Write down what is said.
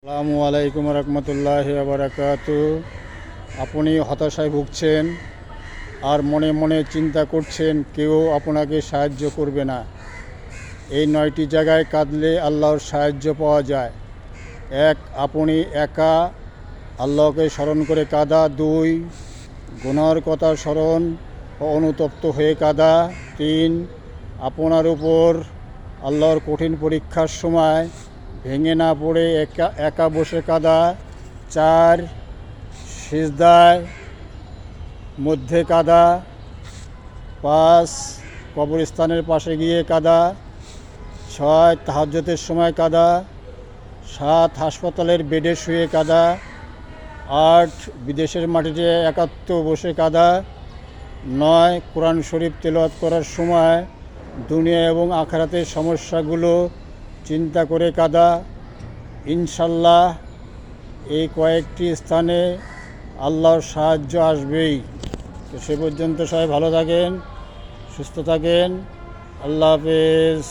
আসসালামু আলাইকুম রহমতুল্লাহি ওয়া বারাকাতুহু। আপনি হতাশায় ভুগছেন আর মনে মনে চিন্তা করছেন কেউ আপনাকে সাহায্য করবে না। এই 9টি জায়গায় কাঁদলে আল্লাহর সাহায্য পাওয়া যায়। 1, আপনি একা আল্লাহকে স্মরণ করে কাঁদা। 2, গুনাহর কথা স্মরণ ও অনুতপ্ত হয়ে কাঁদা। 3, আপনার উপর আল্লাহর কঠিন পরীক্ষার সময় ভেঙে না পড়ে একা বসে কাঁদা। 4, সিজদায় মধ্যে কাঁদা। 5, কবরস্থানের পাশে গিয়ে কাঁদা। 6, তাহাজ্জুদের সময় কাঁদা। 7, হাসপাতালের বেডে শুয়ে কাঁদা। 8, বিদেশের মাটিতে একাত্ম বসে কাঁদা। 9, কোরআন শরীফ তেলাওয়াত করার সময় দুনিয়া এবং আখিরাতের সমস্যাগুলো চিন্তা করে কাঁদা। ইনশাল্লাহ এই কয়েকটি স্থানে আল্লাহর সাহায্য আসবেই। তো সে পর্যন্ত সবাই ভালো থাকেন, সুস্থ থাকেন। আল্লাহ হাফেজ।